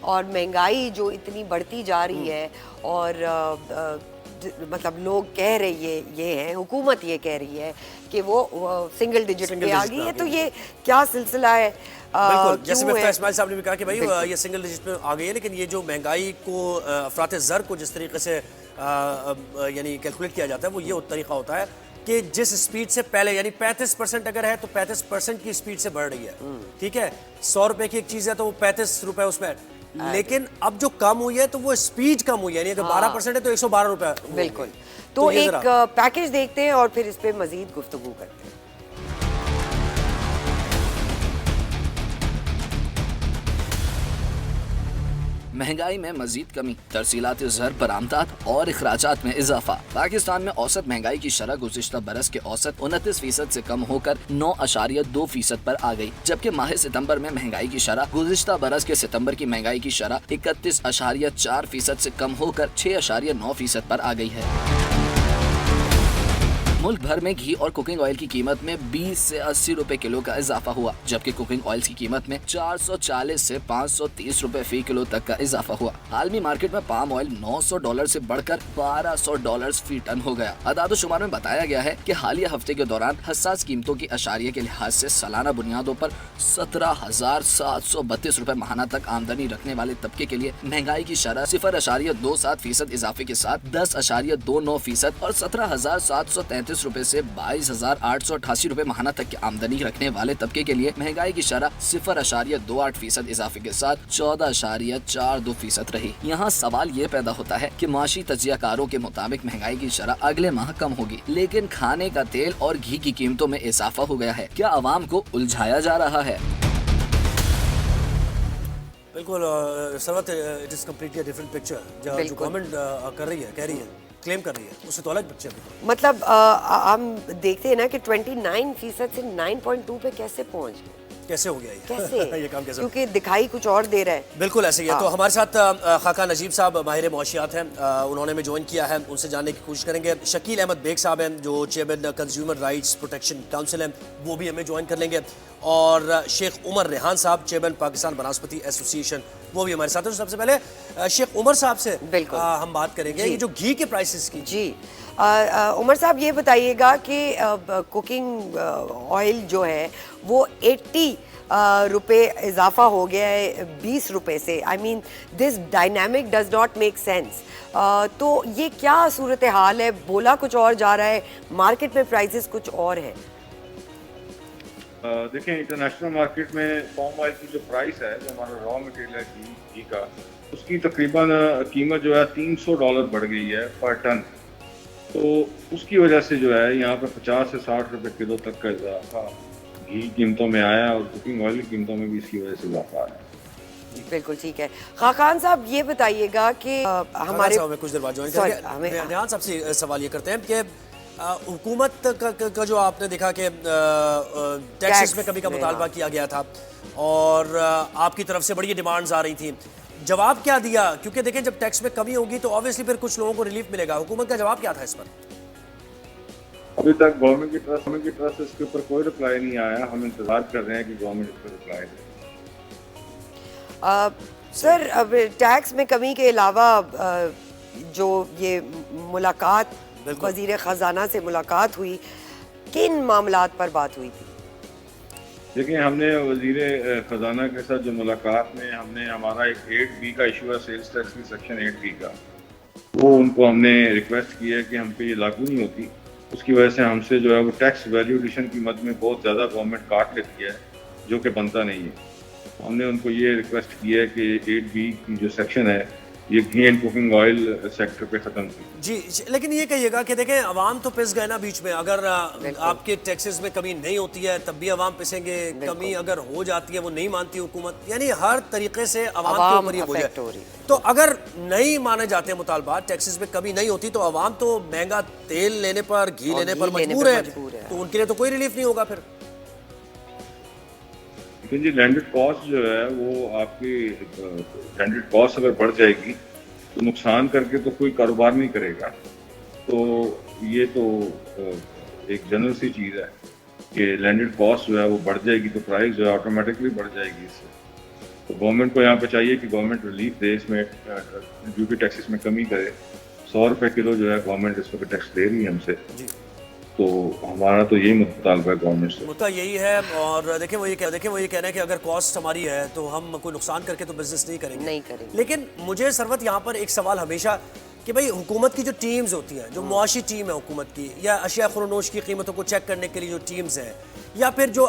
और महंगाई जो इतनी बढ़ती जा रही है और मतलब लोग कह रही है, ये है हुकूमत ये कह रही है कि वो सिंगल डिजिट पे आ गई है, तो ये क्या सिलसिला है? बिल्कुल, जैसे क्यों मिफ्ता है? इस्माइल साहब ने भी कहा कि भाई ये सिंगल डिजिट में आ गई है, लेकिन ये जो महंगाई को अफरात ज़र को जिस तरीके से यानी कैलकुलेट किया जाता है, वो ये तरीका होता है कि जिस स्पीड से पहले यानी 35% अगर है तो 35% की स्पीड से बढ़ रही है। ठीक है, 100 रुपए की एक चीज़ है तो वो 35 रुपए उसमें, लेकिन अब जो कम हुई है तो वो स्पीड कम हुई है, यानी अगर 12% है तो 112 रुपए। बिल्कुल। तो एक पैकेज देखते हैं और फिर इस पे मजीद गुफ्तगू करते हैं। महंगाई में मजीद कमी, तरसीलात ज़र बरामदात और अखराजात में इजाफा। पाकिस्तान में औसत महंगाई की शरह गुज़िश्ता बरस के औसत 29% से कम होकर 9.2% पर आ गई, जबकि माह सितंबर में महंगाई की शरह गुज़िश्ता बरस के सितंबर की महंगाई की शरह 31.4% से कम होकर 6.9% पर आ गई है। मुल्क भर में घी और कुकिंग ऑयल की कीमत में 20 से 80 रुपए किलो का इजाफा हुआ, जबकि कुकिंग ऑयल की कीमत में 440 से 530 रुपए फी किलो तक का इजाफा हुआ। आलमी मार्केट में पाम ऑयल $900 से बढ़कर $1200 फी टन हो गया। अदाद-ओ-शुमार में बताया गया है कि हालिया हफ्ते के दौरान हसास कीमतों की अशारिया के लिहाज से सालाना बुनियादों पर 17,732 रुपए माहाना तक आमदनी रखने वाले तबके के लिए महंगाई की शरह 0.27% इजाफे के साथ 10.29% और 17,733 रुपए से 22,888 रुपए माहाना तक की आमदनी रखने वाले तबके के लिए महंगाई की शरह 0.28% इजाफे के साथ 14.42% रही। यहाँ सवाल ये पैदा होता है कि माशी तजियाकारों के मुताबिक महंगाई की शरह अगले माह कम होगी, लेकिन खाने का तेल और घी की कीमतों में इजाफा हो गया है। क्या अवाम को उलझाया जा रहा है? बिल्कुल Sarwat, it is completely different picture. जो गवर्नमेंट कर रही है, कह रही है, क्लेम कर रही है, उससे तो अलग पिक्चर है। मतलब हम देखते हैं ना कि 29% से 9.2 पे कैसे पहुंच गए, कैसे हो गया ये? कैसे ये काम कैसे? क्योंकि दिखाई कुछ और दे रहा है। बिल्कुल ऐसे ही है। तो हमारे साथ खाका नजीब साहब माहिर मुआशियात हैं, उन्होंने हमें ज्वाइन किया है, उनसे जानने की कोशिश करेंगे। शकील अहमद बेग साहब हैं जो chairman consumer rights protection council हैं, वो भी हमें ज्वाइन कर लेंगे। और शेख उमर रेहान साहब चेयरमैन पाकिस्तान बनास्पति एसोसिएशन, वो भी हमारे साथ हैं। तो सबसे पहले शेख उमर साहब से हम बात करेंगे ये जो घी के प्राइसेस की। जी उमर साहब, ये बताइएगा कि कुकिंग ऑयल जो है वो 80 रुपए इजाफा हो गया है 20 रुपए से। I mean this dynamic does not make sense. तो ये क्या सूरत हाल है? बोला कुछ और जा रहा है, मार्केट में प्राइसेस कुछ और है। देखें, इंटरनेशनल मार्केट में पाम ऑयल की जो प्राइस है, जो हमारा रॉ मटेरियल है घी का, उसकी तकरीबन कीमत जो है $300 बढ़ गई है पर टन। तो उसकी वजह से जो है यहाँ पर 50 से 60 रुपए किलो तक का इजाफा घी कीमतों में आया और कुकिंग ऑयल की कीमतों में भी इसकी वजह से इजाफा आया। बिल्कुल ठीक है। खाकान साहब, ये बताइएगा कि हमारे कुछ देर बाद ज्वाइन करेंगे। रेहान साहब से सवाल ये करते हैं कि हुकूमत का जो आपने देखा कि टैक्सेस में कमी का मुतालबा किया गया था और आपकी तरफ से बड़ी डिमांड्स आ रही थी, जवाब क्या दिया? क्योंकि देखें, जब टैक्स में कमी होगी तो ऑब्वियसली फिर कुछ लोगों को रिलीफ मिलेगा। हुकूमत का जवाब क्या था इस पर? अभी तक गवर्नमेंट की तरफ से इसके ऊपर कोई रिप्लाई नहीं आया। हम इंतजार कर रहे हैं कि गवर्नमेंट इस पर रिप्लाई दे। सर, अब टैक्स में कमी के अलावा जो ये मुलाकात, वजीर खजाना से मुलाकात हुई, किन मामलात पर बात हुई थी? देखिए, हमने वजीर खजाना के साथ जो मुलाकात में हमने हमारा एक 8B का इशू है, सेल्स टैक्स की सेक्शन 8B का, वो उनको हमने रिक्वेस्ट की है कि हम पे ये लागू नहीं होती। उसकी वजह से हमसे जो है वो टैक्स वैल्यू एडिशन की मद में बहुत ज़्यादा गवर्नमेंट काट लेती है, जो कि बनता नहीं है। हमने उनको ये रिक्वेस्ट की है कि 8B की जो सेक्शन है ये घी एंड कुकिंग ऑयल सेक्टर पे खत्म की। जी, लेकिन ये कहिएगा कि देखें, अवाम तो पिस गए ना बीच में। अगर आपके टैक्सेस में कमी नहीं होती है तब भी अवाम पिसेंगे, कमी अगर हो जाती है वो नहीं मानती हुकूमत, यानी हर तरीके से अवाम के ऊपर ये बोझ है। तो अगर नहीं माने जाते मुतालबात, टैक्सेस में कमी नहीं होती, तो अवाम तो महंगा तेल लेने पर, घी लेने पर मजबूर है, तो उनके लिए तो कोई रिलीफ नहीं होगा फिर। लेकिन जी, लैंडेड कॉस्ट जो है वो आपकी लैंडेड कॉस्ट अगर बढ़ जाएगी तो नुकसान करके तो कोई कारोबार नहीं करेगा। तो ये तो एक जनरल सी चीज़ है कि लैंडेड कॉस्ट जो है वो बढ़ जाएगी तो प्राइस जो है ऑटोमेटिकली बढ़ जाएगी इससे। तो गवर्नमेंट को यहाँ पे चाहिए कि गवर्नमेंट रिलीफ दे, इसमें ड्यूटी टैक्सेस में कमी करे। 100 रुपये किलो जो है गवर्नमेंट इस वक्त टैक्स ले रही है हमसे, जी तो हमारा तो यही मुतालबा है गवर्नमेंट से। मुद्दा यही है। और देखिए वो ये कह रहे हैं कि अगर कॉस्ट हमारी है तो हम कोई नुकसान करके तो बिजनेस नहीं करेंगे। लेकिन मुझे सरवत यहाँ पर एक सवाल हमेशा कि भाई हुकूमत की जो टीम्स होती हैं, जो मुआशी टीम है हुकूमत की, या अशिया खुरनोश की कीमतों को चेक करने के लिए जो टीम्स हैं, या फिर जो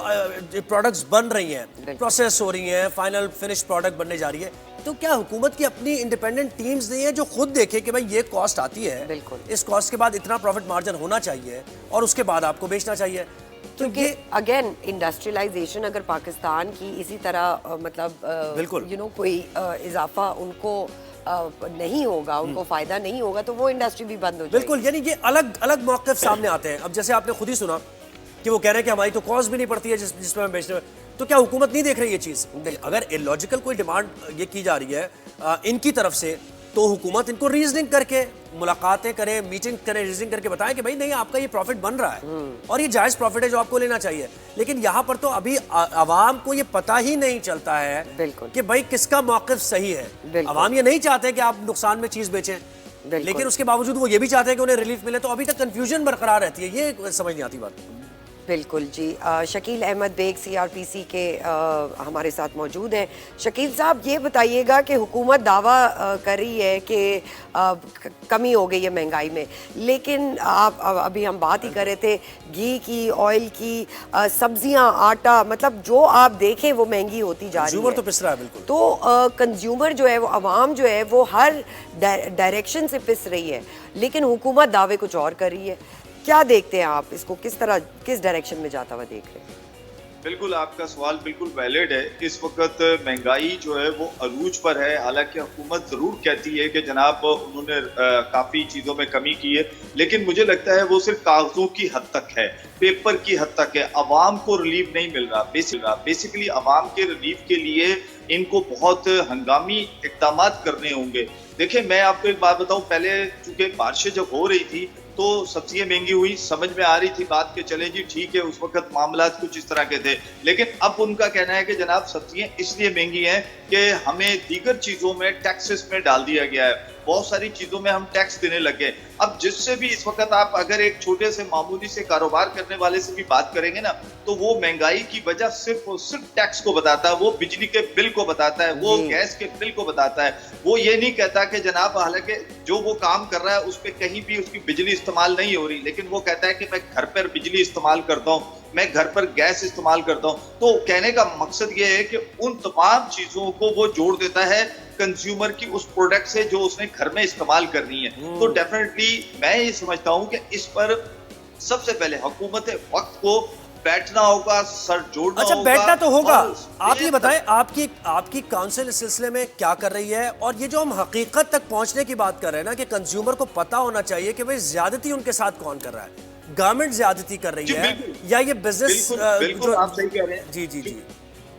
प्रोडक्ट्स बन रही हैं, प्रोसेस हो रही हैं, फाइनल फिनिश प्रोडक्ट बनने जा रही है, तो क्या हुकूमत की अपनी इंडिपेंडेंट टीम्स नहीं है जो खुद देखे कि भाई ये कॉस्ट आती है, बिल्कुल, इस कॉस्ट के बाद इतना प्रॉफिट मार्जिन होना चाहिए और उसके बाद आपको बेचना चाहिए? क्योंकि अगेन इंडस्ट्रियलाइजेशन अगर पाकिस्तान की इसी तरह मतलब बिल्कुल कोई इजाफा उनको नहीं होगा, उनको फायदा नहीं होगा, तो वो इंडस्ट्री भी बंद हो जाएगी। बिल्कुल, यानी ये अलग अलग मौक़िफ़ सामने आते हैं। अब जैसे आपने खुद ही सुना कि वो कह रहे हैं कि हमारी तो कॉस्ट भी नहीं पड़ती है जिसमें हम बेचने में, तो क्या हुकूमत नहीं देख रही ये चीज़? अगर इलॉजिकल कोई डिमांड ये की जा रही है इनकी तरफ से, तो हुकूमत इनको रीजनिंग करके मुलाकातें करे, मीटिंग करे, रीजनिंग करके बताएं कि भाई नहीं आपका ये प्रॉफिट बन रहा है और ये जायज़ प्रॉफिट है जो आपको लेना चाहिए। लेकिन यहाँ पर तो अभी आवाम को ये पता ही नहीं चलता है कि भाई किसका मौक़िफ़ सही है। आवाम ये नहीं चाहते कि आप नुकसान में चीज़ बेचें, लेकिन उसके बावजूद वो ये भी चाहते हैं कि उन्हें रिलीफ मिले, तो अभी तक कंफ्यूजन बरकरार रहती है। ये समझ नहीं आती बात। बिल्कुल जी। शकील अहमद बेग CRPC के हमारे साथ मौजूद हैं। शकील साहब, ये बताइएगा कि हुकूमत दावा कर रही है कि कमी हो गई है महंगाई में, लेकिन आप अभी हम बात ही कर रहे थे घी की, ऑयल की, सब्जियां, आटा, मतलब जो आप देखें वो महंगी होती जा रही है। तो पिस रहा है बिल्कुल। तो कंज्यूमर जो है, वो आवाम जो है, वो हर डायरेक्शन से पिस रही है, लेकिन हुकूमत दावे कुछ और कर रही है। क्या देखते हैं आप इसको, किस डायरेक्शन में जाता हुआ देख रहे हैं? बिल्कुल, आपका सवाल बिल्कुल वैलिड है। इस वक्त महंगाई जो है वो अरूज पर है। हालांकि हुकूमत ज़रूर कहती है कि जनाब उन्होंने काफ़ी चीज़ों में कमी की है, लेकिन मुझे लगता है वो सिर्फ कागजों की हद तक है, पेपर की हद तक है। अवाम को रिलीफ नहीं मिल रहा। बेसिकली अवाम के रिलीफ के लिए इनको बहुत हंगामी इक़दाम करने होंगे। देखिए, मैं आपको एक बात बताऊं, पहले चूंकि बारिशें जब हो रही थी तो सब्जियां महंगी हुई, समझ में आ रही थी बात के, चले जी ठीक है, उस वक्त मामला कुछ इस तरह के थे। लेकिन अब उनका कहना है कि जनाब सब्जियां इसलिए महंगी हैं कि हमें दीगर चीजों में टैक्सेस में डाल दिया गया है, बहुत सारी चीजों में हम टैक्स देने लगे। अब जिससे भी इस वक्त आप अगर एक छोटे से मामूली से कारोबार करने वाले से भी बात करेंगे ना, तो वो महंगाई की वजह सिर्फ टैक्स को बताता है, वो बिजली के बिल को बताता है, वो गैस के बिल को बताता है। वो ये नहीं कहता कि जनाब हालांकि जो वो काम कर रहा है उस पर कहीं भी उसकी बिजली इस्तेमाल नहीं हो रही, लेकिन वो कहता है कि मैं घर पर बिजली इस्तेमाल करता हूँ, मैं घर पर गैस इस्तेमाल करता हूँ। तो कहने का मकसद ये है कि उन तमाम चीजों को वो जोड़ देता है कंज्यूमर की उस प्रोडक्ट से जो उसने घर में इस्तेमाल करनी है। तो डेफिनेटली मैं ये समझता हूँ कि इस पर सबसे पहले हुकूमत वक्त को बैठना होगा, सर जोड़ना होगा। बैठना तो होगा। आप ये बताएं, आपकी काउंसिल इस सिलसिले में क्या कर रही है? और ये जो हम हकीकत तक पहुंचने की बात कर रहे हैं ना, कि कंज्यूमर को पता होना चाहिए कि भाई ज्यादती उनके साथ कौन कर रहा है, गवर्नमेंट ज्यादती कर रही है या ये बिजनेस? बिल्कुल आप सही कह रहे हैं। जी।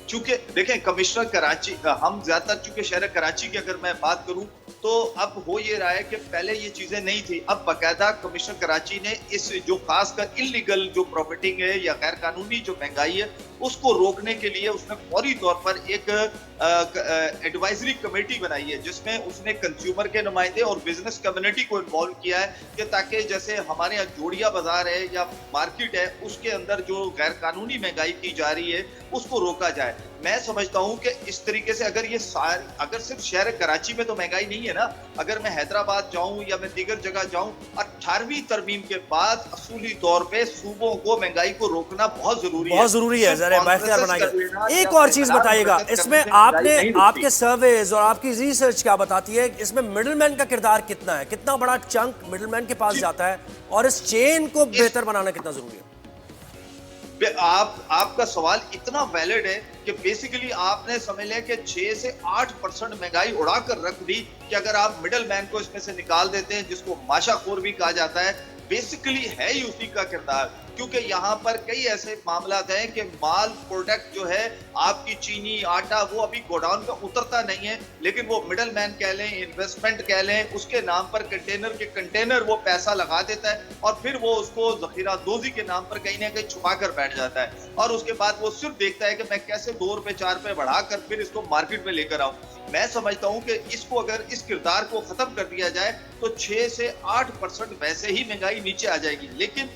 चूंकि देखें, कमिश्नर कराची, हम ज्यादातर चूंकि शहर कराची की अगर मैं बात करूं तो अब हो ये रहा है कि पहले ये चीजें नहीं थी। अब बाकायदा कमिश्नर कराची ने इस जो खासकर इलीगल जो प्रॉफिटिंग है या गैर कानूनी जो महंगाई है उसको रोकने के लिए उसने फौरी तौर पर एक एडवाइजरी कमेटी बनाई है, जिसमें उसने कंज्यूमर के नुमाइंदे और बिजनेस कम्युनिटी को इन्वॉल्व किया है कि ताकि जैसे हमारे यहाँ जोड़िया बाजार है या मार्केट है, उसके अंदर जो गैर कानूनी महंगाई की जा रही है उसको रोका जाए। मैं समझता हूं कि इस तरीके से अगर ये अगर सिर्फ शहर कराची में तो महंगाई नहीं है ना, अगर मैं हैदराबाद जाऊं या मैं दीगर जगह जाऊं, 18वीं तरमीम के बाद असूली तौर पे सूबों को महंगाई को रोकना बहुत जरूरी है। एक और चीज बताइएगा, इसमें आपके सर्वेज और आपकी रिसर्च क्या बताती है, इसमें मिडलमैन का किरदार कितना है? कितना बड़ा चंक मिडलमैन के पास जाता है और इस चेन को बेहतर बनाना कितना जरूरी है? आपका सवाल इतना वैलिड है कि बेसिकली आपने समझ लिया कि 6 से 8% महंगाई उड़ाकर रख दी कि अगर आप मिडल मैन को इसमें से निकाल देते हैं, जिसको माशाखोर भी कहा जाता है, बेसिकली है ही उसी का किरदार। क्योंकि यहाँ पर कई ऐसे मामला हैं कि माल प्रोडक्ट जो है आपकी चीनी आटा वो अभी गोडाउन में उतरता नहीं है, लेकिन वो मिडल मैन कह लें, इन्वेस्टमेंट कह लें, उसके नाम पर कंटेनर के कंटेनर वो पैसा लगा देता है और फिर वो उसको जखीरा दोजी के नाम पर कहीं ना कहीं छुपा कर बैठ जाता है और उसके बाद वो सिर्फ देखता है कि मैं कैसे 2 रुपए 4 रुपए बढ़ाकर फिर इसको मार्केट में लेकर आऊं। मैं समझता हूं कि इसको अगर इस किरदार को खत्म कर दिया जाए तो 6 से 8% वैसे ही महंगाई नीचे आ जाएगी, लेकिन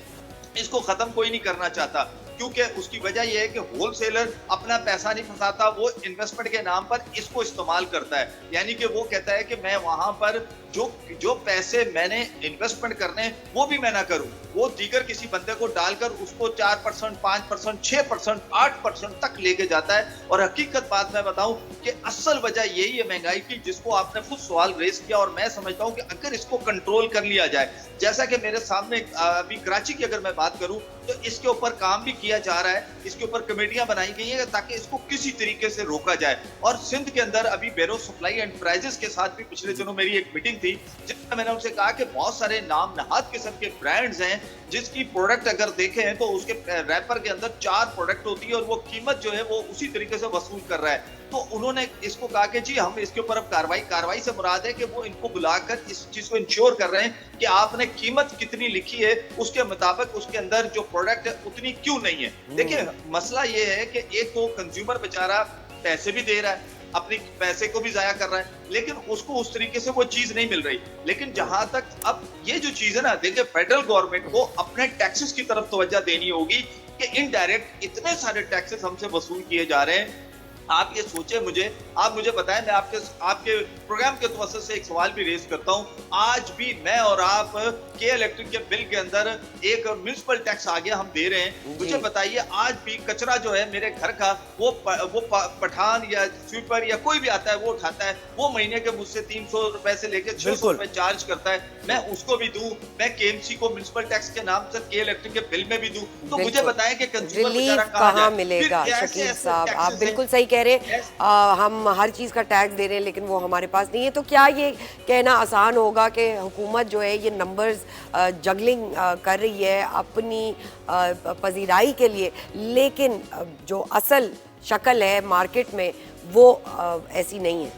इसको खत्म कोई नहीं करना चाहता क्योंकि उसकी वजह यह है कि होलसेलर अपना पैसा नहीं फंसाता, वो इन्वेस्टमेंट के नाम पर इसको इस्तेमाल करता है। यानी कि वो कहता है कि मैं वहां पर जो पैसे मैंने इन्वेस्टमेंट करने वो भी मैं ना करूं, वो दीगर किसी बंदे को डालकर उसको 4%, 5%, 6%, 8% तक लेके जाता है। और हकीकत बात मैं बताऊं कि असल वजह यही है महंगाई की, जिसको आपने खुद सवाल रेज किया और मैं समझता हूं कि अगर इसको कंट्रोल कर लिया जाए, जैसा कि मेरे सामने अभी कराची की अगर मैं बात करूं तो इसके ऊपर काम भी किया जा रहा है, इसके ऊपर कमेटियां बनाई गई हैं ताकि इसको किसी तरीके से रोका जाए। और सिंध के अंदर अभी बैरो सप्लाई एंटरप्राइजेस के साथ भी पिछले दिनों मेरी एक मीटिंग थी जिसमें मैंने उनसे कहा कि बहुत सारे नाम नहाद किस्म के ब्रांड्स हैं जिसकी प्रोडक्ट अगर देखें तो उसके रैपर के अंदर 4 प्रोडक्ट होती है और वो कीमत जो है वो उसी तरीके से वसूल कर रहा है। तो उन्होंने इसको कहा कि जी हम इसके ऊपर अब कार्रवाई से मुराद है कि वो इनको बुलाकर इस चीज को इंश्योर कर रहे हैं कि आपने कीमत कितनी लिखी है उसके मुताबिक उसके अंदर जो प्रोडक्ट है उतनी क्यों नहीं है। देखिए मसला ये है कि एक तो कंज्यूमर बेचारा पैसे भी दे रहा है, अपने पैसे को भी जाया कर रहा है, लेकिन उसको उस तरीके से वो चीज नहीं मिल रही। लेकिन जहां तक अब ये जो चीज है ना, देखिए फेडरल गवर्नमेंट को अपने टैक्सेस की तरफ तवज्जो देनी होगी कि इनडायरेक्ट इतने सारे टैक्सेस हमसे वसूल किए जा रहे हैं। आप ये सोचे, आप मुझे बताएं, मैं आपके प्रोग्राम के तवज्जो से एक सवाल भी रेज करता हूं। आज भी मैं और आप के इलेक्ट्रिक के बिल के अंदर एक म्युनिसिपल टैक्स आ गया, हम दे रहे हैं। मुझे बताइए, आज भी कचरा जो है मेरे घर का वो पठान या स्वीपर या कोई भी आता है वो उठाता है, वो महीने के मुझसे 300 रुपए से लेकर 600 रुपए चार्ज करता है, मैं उसको भी दूं, मैं केएमसी को म्युनिसिपल टैक्स के नाम से के इलेक्ट्रिक के बिल में भी दूं। तो मुझे बताएं कि कंज्यूमर बेचारा कहां मिलेगा? शकील साहब आप बिल्कुल सही कह रहे हैं, हम हर चीज़ का टैक्स दे रहे हैं लेकिन वो हमारे पास नहीं है। तो क्या ये कहना आसान होगा कि हुकूमत जो है ये नंबर्स जगलिंग कर रही है अपनी पजीराई के लिए, लेकिन जो असल शक्ल है मार्केट में वो ऐसी नहीं है?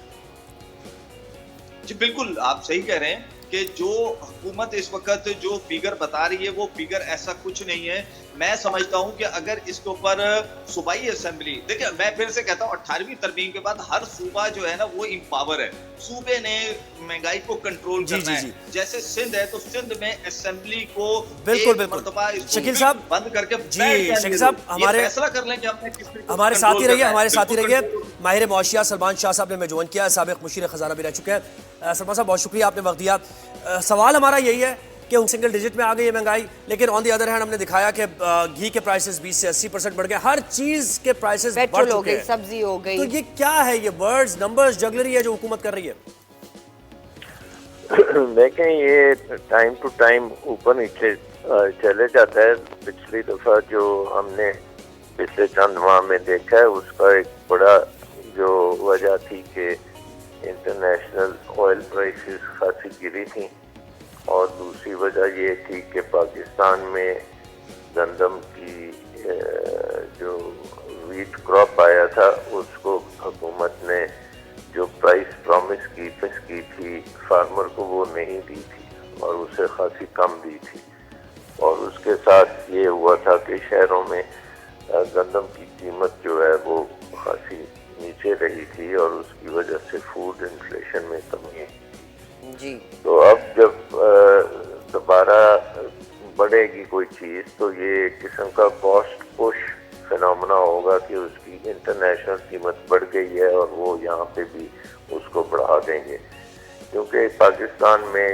जी बिल्कुल, आप सही कह रहे हैं कि जो हुकूमत इस वक्त जो फिगर बता रही है वो फिगर ऐसा कुछ नहीं है। मैं समझता हूं कि अगर इसके ऊपर सूबाई असेंबली, देखिए मैं फिर से कहता हूं 18वीं तरमीम के बाद हर सूबा जो है ना वो इम्पावर है, सूबे ने महंगाई को कंट्रोल करना है। जैसे सिंध है तो सिंध में असेंबली को बिल्कुल शकील साहब बंद करके जी शकील साहब हमारे फैसला कर लें कि हमने किस हमारे साथ ही रहिए माहिर मौशिया सलमान शाह साहब ने हमें ज्वाइन किया, साबिक मुशीर खजाना भी रह चुके हैं। सलमान साहब बहुत शुक्रिया, आपने वक्त दिया। सवाल हमारा यही है कि सिंगल डिजिट में आ गई है महंगाई, लेकिन ऑन द अदर हैंड हमने दिखाया कि घी के प्राइसेस 20 से 80% बढ़ गए, हर चीज के प्राइसेस बढ़ चुके हैं, सब्जी हो गई। तो ये क्या है, ये वर्ड्स नंबर्स जगलरी है जो हुकूमत कर रही है? देखें, ये टाइम टू टाइम ऊपर नीचे चले जाता है। पिछली दफा जो हमने पिछले चंद माह में देखा है उसका एक बड़ा जो वजह थी कि इंटरनेशनल ऑयल प्राइसेस खासी गिरी थी और दूसरी वजह ये थी कि पाकिस्तान में गंदम की जो वीट क्रॉप आया था उसको हुकूमत ने जो प्राइस प्रॉमिस की थी फार्मर को वो नहीं दी थी और उसे खासी कम दी थी। और उसके साथ ये हुआ था कि शहरों में गंदम की कीमत जो है वो खासी नीचे रही थी और उसकी वजह से फूड इन्फ्लेशन में कमी जी। तो अब जब दोबारा बढ़ेगी कोई चीज़ तो ये एक किस्म का कॉस्ट पुश फिनोमेना होगा कि उसकी इंटरनेशनल कीमत बढ़ गई है और वो यहाँ पे भी उसको बढ़ा देंगे, क्योंकि पाकिस्तान में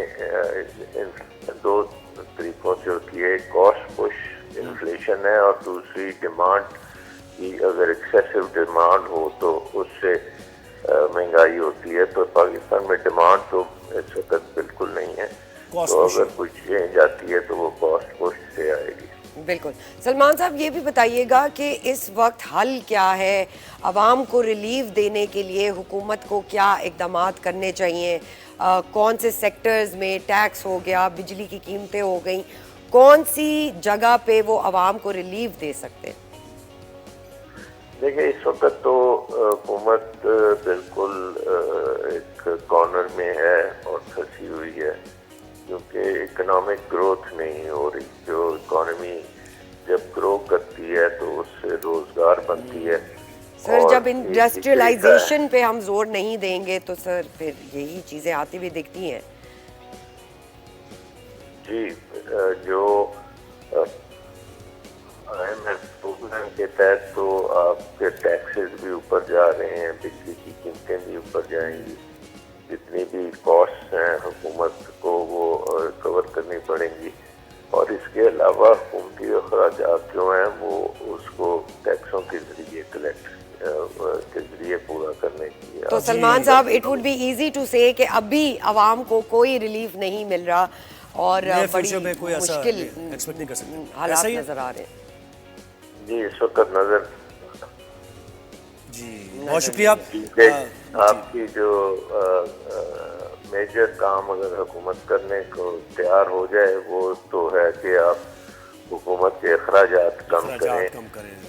दो तरीकों से होती है, कॉस्ट पुश इन्फ्लेशन है और दूसरी डिमांड की, अगर एक्सेसिव डिमांड हो तो उससे महंगाई होती है। तो पाकिस्तान में डिमांड तो इस वक्त बिल्कुल नहीं है, तो अगर कुछ चेंज आती है तो वो कॉस्ट पुश से आएगी। बिल्कुल। सलमान साहब ये भी बताइएगा कि इस वक्त हल क्या है, आवाम को रिलीफ देने के लिए हुकूमत को क्या इक़दामात करने चाहिए, कौन से सेक्टर्स में टैक्स हो गया, बिजली की कीमतें हो गई, कौन सी जगह पे वो आवाम को रिलीफ दे सकते हैं? देखिए, इस वक्त तो हुकूमत बिल्कुल एक कॉर्नर में है और फंसी हुई है, क्योंकि इकोनॉमिक ग्रोथ नहीं हो रही। जो इकोनॉमी जब ग्रो करती है तो उससे रोजगार बनती है। सर, और जब एक इंडस्ट्रियलाइजेशन पे हम जोर नहीं देंगे तो सर फिर यही चीजें आती हुई दिखती हैं। जी, जो IMF प्रोग्राम के तहत तो आपके टैक्सेस भी ऊपर जा रहे हैं, बिजली की कीमतें भी ऊपर जाएंगी, जितनी भी कॉस्ट हैं हुकूमत को वो कवर करनी पड़ेंगी। और इसके अलावा हुकूमती अखराजात जो हैं वो उसको टैक्सों के जरिए कलेक्ट के जरिए पूरा करने की। तो Salman sahab, it would be easy to say कि अभी आवाम को कोई रिलीफ नहीं मिल रहा और बड़ी में कोई ऐसा मुश्किल एक्सपेक्ट नहीं कर सकते, हालात ऐसा ही है? नजर आ रहे हैं। जी, इस वक्त नजर जी, बहुत शुक्रिया। आपकी जो मेजर काम अगर हुकूमत करने को तैयार हो जाए वो तो है कि आप हुकूमत के अखराजात कम करें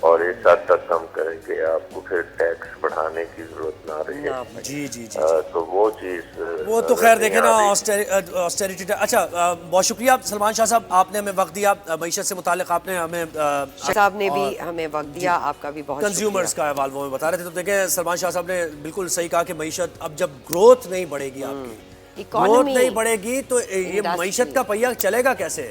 और इस हद तक कम करें कि आपको फिर टैक्स बढ़ाने की जरूरत ना रहे। जी जी जी, तो वो चीज़ वो तो खैर देखे ना, ऑस्टेरिटी। अच्छा, बहुत शुक्रिया सलमान शाह साहब, आपने हमें वक्त दिया। मईशत से मुतालिक आपने हमें साहब ने भी हमें वक्त दिया, आपका भी बहुत कंज्यूमर्स का अहवाल वो हमें बता रहे थे। तो देखें, सलमान शाह साहब ने बिल्कुल सही कहा कि मईशत अब जब ग्रोथ नहीं बढ़ेगी, आपकी ग्रोथ नहीं बढ़ेगी तो ये मईशत का पहिया चलेगा कैसे?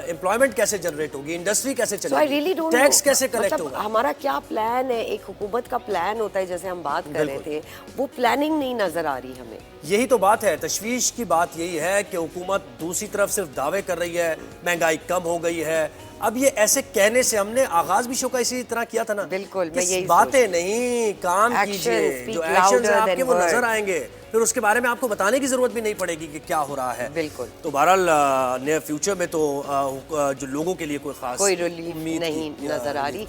एम्प्लॉयमेंट कैसे जनरेट होगी? इंडस्ट्री कैसे चलेगी? टैक्स कैसे कलेक्ट होगा? हमारा क्या प्लान है? एक हुकूमत का प्लान होता है, जैसे हम बात कर रहे थे, वो प्लानिंग नहीं नजर आ रही हमें। यही तो बात है, तशवीश की बात यही है कि हुकूमत दूसरी तरफ सिर्फ दावे कर रही है, महंगाई कम हो गई है। अब ये ऐसे कहने से, हमने आगाज भी शो का इसी तरह किया था ना, बिल्कुल, मैं यही बातें नहीं, काम कीजिए, जो एक्शन आपके वो नजर आएंगे, फिर उसके बारे में आपको बताने की जरूरत भी नहीं पड़ेगी कि क्या हो रहा है। बिल्कुल। तो बहरहाल नियर फ्यूचर में तो जो लोगों के लिए कोई खास कोई रिलीफ नहीं नजर आ रही।